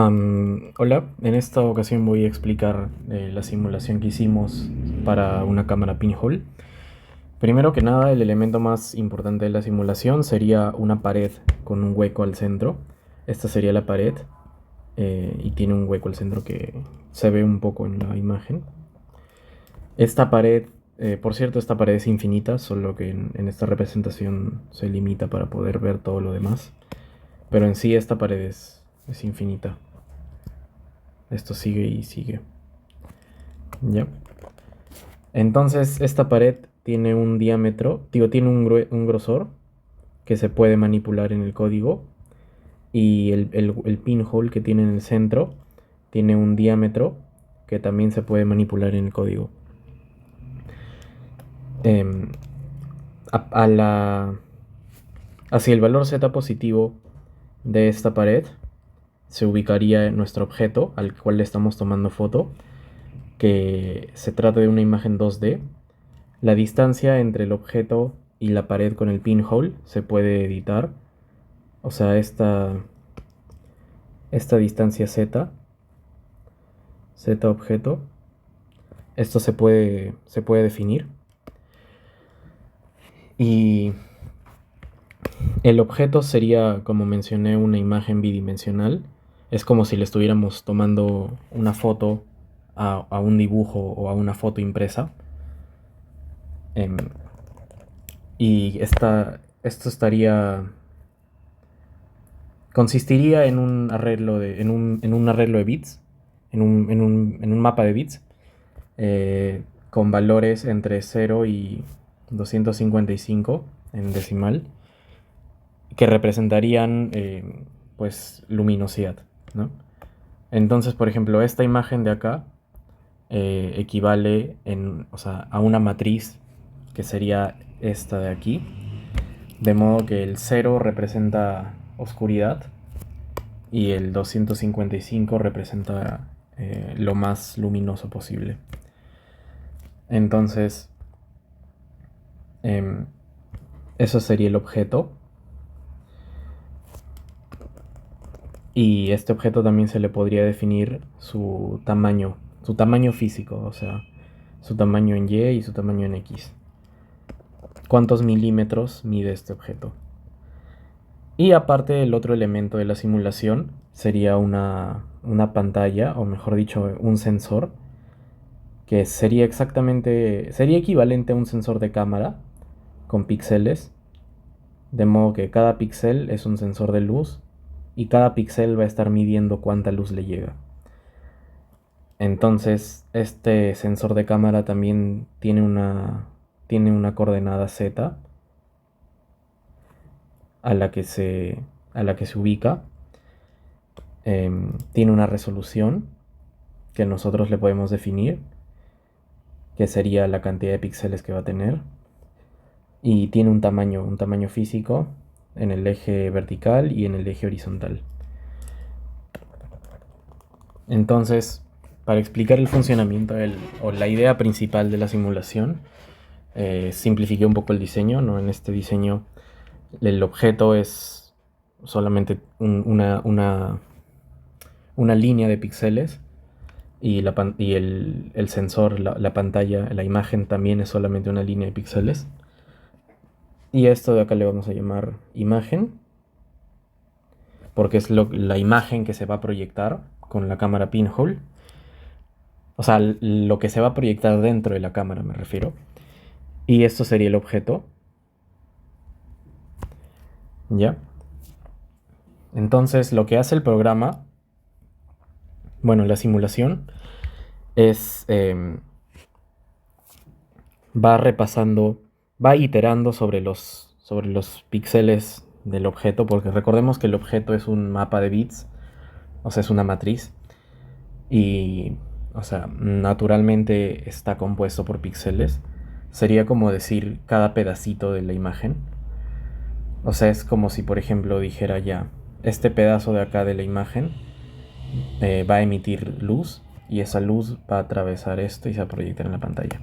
Hola, en esta ocasión voy a explicar la simulación que hicimos para una cámara pinhole. Primero que nada, el elemento más importante de la simulación sería una pared con un hueco al centro. Esta sería la pared y tiene un hueco al centro que se ve un poco en la imagen. Esta pared, por cierto, esta pared es infinita, solo que en esta representación se limita para poder ver todo lo demás. Pero en sí esta pared es infinita. Esto sigue y sigue. ¿Ya? Entonces, esta pared tiene un diámetro, digo, tiene un grosor que se puede manipular en el código. Y el pinhole que tiene en el centro tiene un diámetro que también se puede manipular en el código. Em, a la, Hacia el valor z positivo de esta pared se ubicaría nuestro objeto al cual le estamos tomando foto, que se trata de una imagen 2D. La distancia entre el objeto y la pared con el pinhole se puede editar. O sea, esta distancia z objeto, esto se puede definir. Y el objeto sería, como mencioné, una imagen bidimensional. Es como si le estuviéramos tomando una foto a un dibujo o a una foto impresa. Em, y esto consistiría en un arreglo en un arreglo de bits, en un mapa de bits, con valores entre 0 y 255 en decimal, que representarían pues luminosidad, ¿no? Entonces, por ejemplo, esta imagen de acá equivale o sea, a una matriz que sería esta de aquí, de modo que el 0 representa oscuridad y el 255 representa lo más luminoso posible. Entonces, eh, eso sería el objeto. Y este objeto también se le podría definir su tamaño físico, o sea, su tamaño en Y y su tamaño en X. ¿Cuántos milímetros mide este objeto? Y aparte, el otro elemento de la simulación sería una pantalla, o mejor dicho, un sensor, que sería equivalente a un sensor de cámara con píxeles, de modo que cada píxel es un sensor de luz y cada píxel va a estar midiendo cuánta luz le llega. Entonces, este sensor de cámara también tiene una coordenada z a la que se ubica. Tiene una resolución que nosotros le podemos definir, que sería la cantidad de píxeles que va a tener. Y tiene un tamaño físico en el eje vertical y en el eje horizontal. Entonces, para explicar el funcionamiento o la idea principal de la simulación, simplifiqué un poco el diseño, ¿no? En este diseño el objeto es solamente una línea de píxeles y el sensor, la pantalla, la imagen también es solamente una línea de píxeles. Y esto de acá le vamos a llamar imagen, porque es la imagen que se va a proyectar con la cámara pinhole. O sea, lo que se va a proyectar dentro de la cámara, me refiero. Y esto sería el objeto. ¿Ya? Entonces, lo que hace el programa, bueno, la simulación, es va repasando, va iterando sobre los píxeles del objeto, porque recordemos que el objeto es un mapa de bits, o sea, es una matriz, y, o sea, naturalmente está compuesto por píxeles. Sería como decir cada pedacito de la imagen. O sea, es como si, por ejemplo, dijera ya, este pedazo de acá de la imagen va a emitir luz y esa luz va a atravesar esto y se va a proyectar en la pantalla.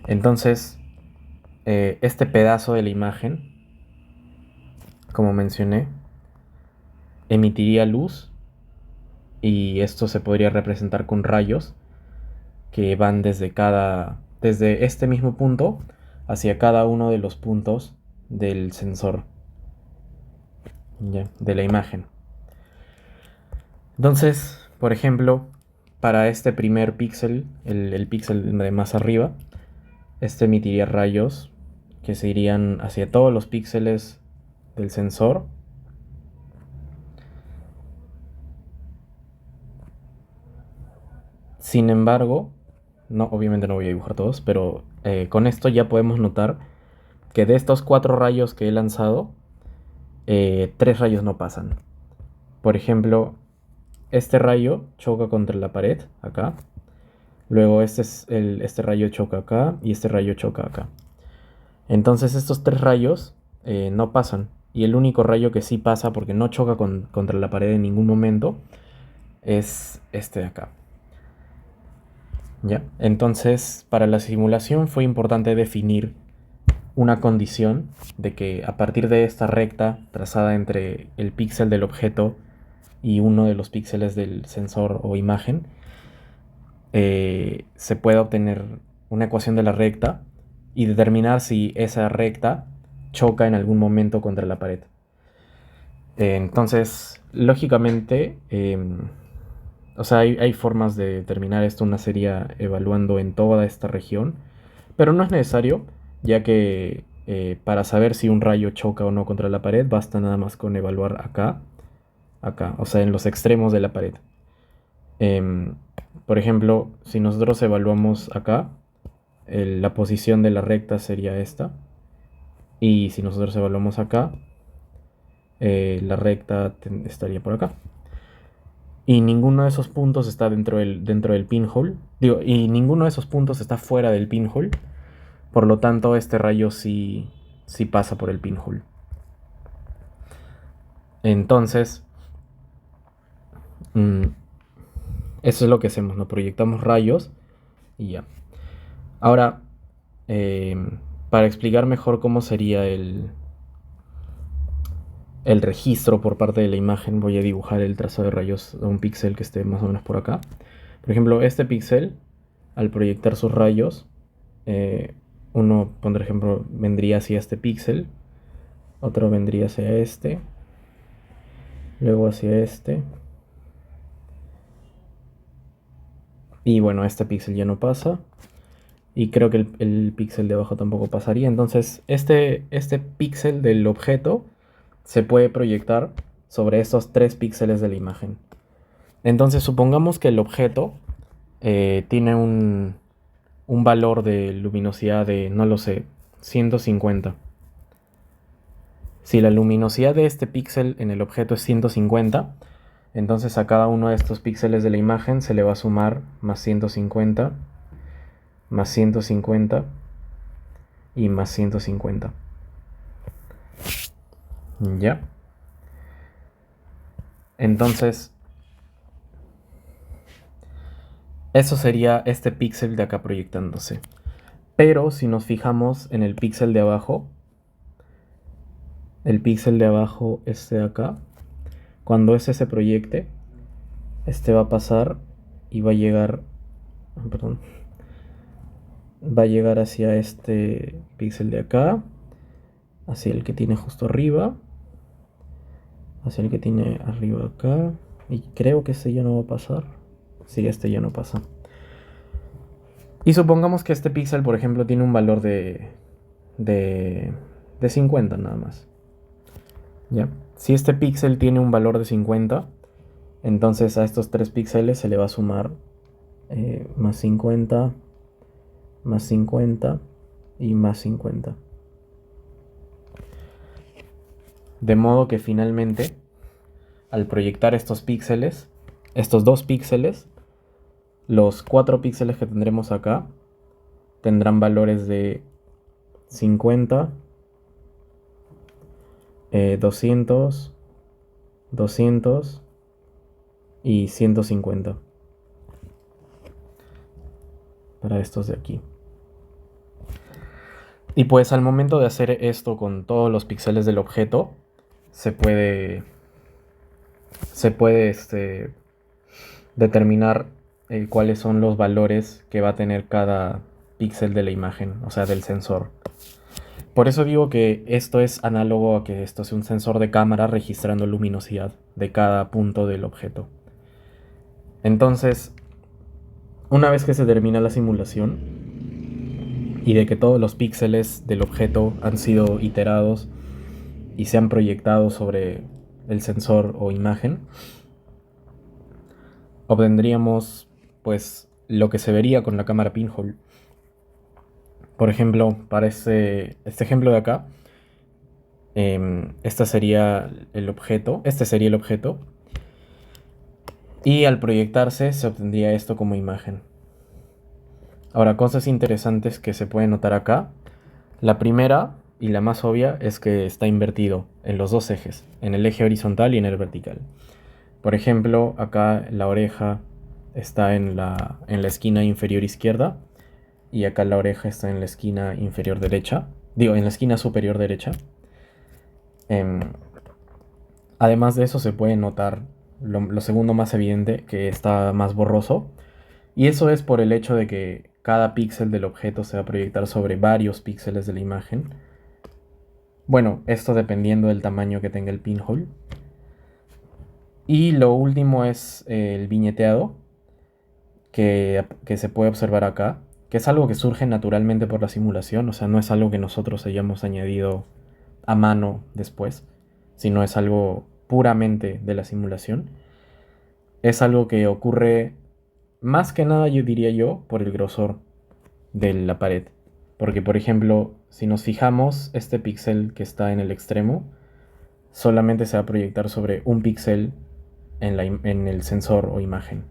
Entonces, este pedazo de la imagen, como mencioné, emitiría luz y esto se podría representar con rayos que van desde este mismo punto hacia cada uno de los puntos del sensor, ¿ya? De la imagen. Entonces, por ejemplo, para este primer píxel, el píxel de más arriba, este emitiría rayos que se irían hacia todos los píxeles del sensor. Sin embargo, no, obviamente no voy a dibujar todos, pero con esto ya podemos notar que de estos 4 rayos que he lanzado, 3 rayos no pasan. Por ejemplo, este rayo choca contra la pared, acá. Luego este rayo choca acá y este rayo choca acá. Entonces estos 3 rayos no pasan. Y el único rayo que sí pasa, porque no choca contra la pared en ningún momento, es este de acá. ¿Ya? Entonces, para la simulación fue importante definir una condición de que a partir de esta recta trazada entre el píxel del objeto y uno de los píxeles del sensor o imagen, se pueda obtener una ecuación de la recta y determinar si esa recta choca en algún momento contra la pared. Entonces, lógicamente, o sea, hay formas de determinar esto, una sería evaluando en toda esta región, pero no es necesario, ya que para saber si un rayo choca o no contra la pared, basta nada más con evaluar acá, o sea, en los extremos de la pared. Por ejemplo, si nosotros evaluamos acá, la posición de la recta sería esta, y si nosotros evaluamos acá, la recta estaría por acá. Y ninguno de esos puntos está dentro del pinhole. Digo, y ninguno de esos puntos está fuera del pinhole. Por lo tanto, este rayo sí pasa por el pinhole. Entonces, eso es lo que hacemos, ¿no? Proyectamos rayos y ya. Ahora, para explicar mejor cómo sería el registro por parte de la imagen, voy a dibujar el trazo de rayos a un píxel que esté más o menos por acá. Por ejemplo, este píxel, al proyectar sus rayos, uno, por ejemplo, vendría hacia este píxel, otro vendría hacia este, luego hacia este, y bueno, este píxel ya no pasa, y creo que el píxel de abajo tampoco pasaría. Entonces, este píxel del objeto se puede proyectar sobre estos 3 píxeles de la imagen. Entonces, supongamos que el objeto tiene un valor de luminosidad de, no lo sé, 150. Si la luminosidad de este píxel en el objeto es 150, entonces a cada uno de estos píxeles de la imagen se le va a sumar más 150, más 150 y más 150. ¿Ya? Entonces, eso sería este píxel de acá proyectándose. Pero si nos fijamos en el píxel de abajo, el píxel de abajo, este de acá, cuando ese se proyecte, este va a pasar y va a llegar, perdón, va a llegar hacia este píxel de acá, hacia el que tiene justo arriba, hacia el que tiene arriba acá, y creo que este ya no va a pasar. Sí, este ya no pasa. Y supongamos que este píxel, por ejemplo, tiene un valor de 50 nada más. ¿Ya? Si este píxel tiene un valor de 50, entonces a estos 3 píxeles se le va a sumar más 50, más 50 y más 50. De modo que finalmente, al proyectar estos píxeles, estos 2 píxeles, los 4 píxeles que tendremos acá tendrán valores de 50, 200, 200 y 150 para estos de aquí. Y pues al momento de hacer esto con todos los píxeles del objeto, se puede determinar cuáles son los valores que va a tener cada píxel de la imagen, o sea, del sensor. Por eso digo que esto es análogo a que esto sea un sensor de cámara registrando luminosidad de cada punto del objeto. Entonces, una vez que se termina la simulación y de que todos los píxeles del objeto han sido iterados y se han proyectado sobre el sensor o imagen, obtendríamos pues lo que se vería con la cámara pinhole. Por ejemplo, para este ejemplo de acá, este sería el objeto, y al proyectarse se obtendría esto como imagen. Ahora, cosas interesantes que se pueden notar acá. La primera y la más obvia es que está invertido en los dos ejes, en el eje horizontal y en el vertical. Por ejemplo, acá la oreja está en la esquina inferior izquierda y acá la oreja está en la esquina inferior derecha. Digo, en la esquina superior derecha. Además de eso se puede notar lo segundo más evidente, que está más borroso. Y eso es por el hecho de que cada píxel del objeto se va a proyectar sobre varios píxeles de la imagen. Bueno, esto dependiendo del tamaño que tenga el pinhole. Y lo último es el viñeteado, que se puede observar acá, que es algo que surge naturalmente por la simulación, o sea, no es algo que nosotros hayamos añadido a mano después, sino es algo puramente de la simulación. Es algo que ocurre más que nada, yo diría yo, por el grosor de la pared. Porque, por ejemplo, si nos fijamos, este píxel que está en el extremo solamente se va a proyectar sobre un píxel en el sensor o imagen.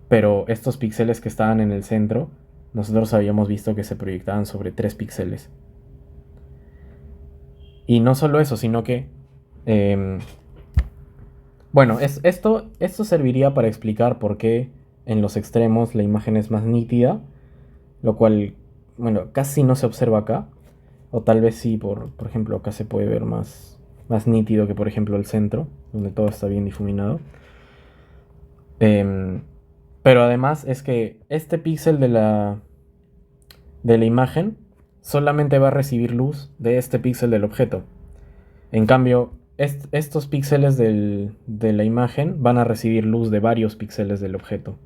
Pero estos píxeles que estaban en el centro, nosotros habíamos visto que se proyectaban sobre 3 píxeles. Y no solo eso, sino que... bueno, esto serviría para explicar por qué en los extremos la imagen es más nítida, lo cual, bueno, casi no se observa acá. O tal vez sí, por ejemplo, acá se puede ver más nítido que, por ejemplo, el centro, donde todo está bien difuminado. Pero además es que este píxel de la imagen solamente va a recibir luz de este píxel del objeto. En cambio, estos píxeles de la imagen van a recibir luz de varios píxeles del objeto.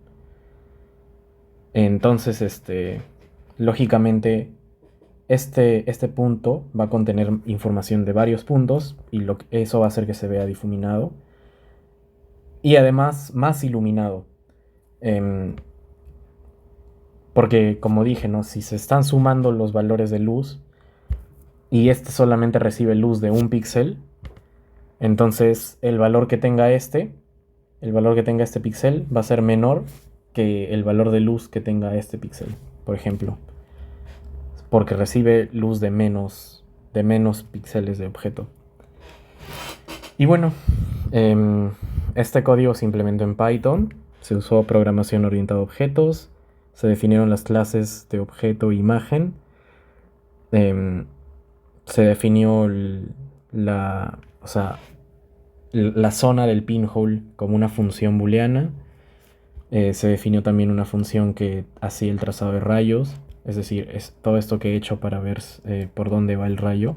Entonces, lógicamente, este punto va a contener información de varios puntos y eso va a hacer que se vea difuminado y además más iluminado. Porque, como dije, ¿no? Si se están sumando los valores de luz y este solamente recibe luz de un píxel, entonces el valor que tenga este píxel va a ser menor que el valor de luz que tenga este píxel, por ejemplo, porque recibe luz de menos píxeles de objeto. Y bueno, este código se implementó en Python, se usó programación orientada a objetos, se definieron las clases de objeto e imagen, se definió la zona del pinhole como una función booleana. Se definió también una función que hacía el trazado de rayos, es decir, es todo esto que he hecho para ver por dónde va el rayo.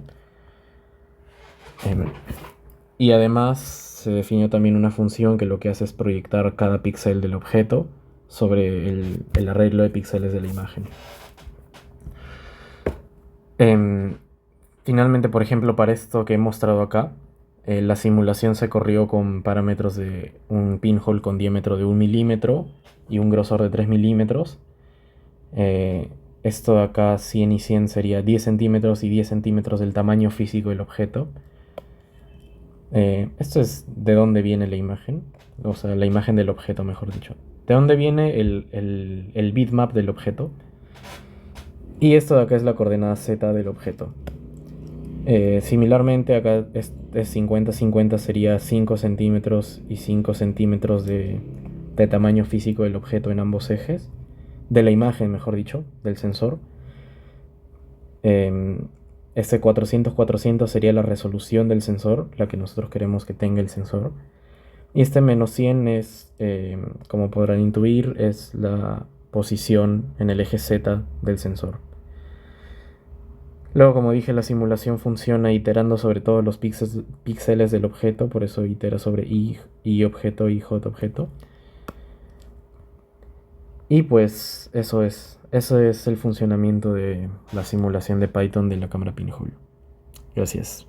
Y además se definió también una función que lo que hace es proyectar cada píxel del objeto sobre el arreglo de píxeles de la imagen. Finalmente, por ejemplo, para esto que he mostrado acá, la simulación se corrió con parámetros de un pinhole con diámetro de 1 milímetro y un grosor de 3 milímetros. Esto de acá, 100 y 100, sería 10 centímetros y 10 centímetros del tamaño físico del objeto. Esto es de dónde viene la imagen, o sea, la imagen del objeto, mejor dicho. De dónde viene el bitmap del objeto. Y esto de acá es la coordenada z del objeto. Similarmente, acá es 50-50, sería 5 centímetros y 5 centímetros de tamaño físico del objeto en ambos ejes. De la imagen, mejor dicho, del sensor. Este 400-400 sería la resolución del sensor, la que nosotros queremos que tenga el sensor. Y este -100 es, como podrán intuir, es la posición en el eje Z del sensor. Luego, como dije, la simulación funciona iterando sobre todos los píxeles del objeto, por eso itera sobre y objeto y j objeto. Y pues eso es el funcionamiento de la simulación de Python de la cámara pinhole. Gracias.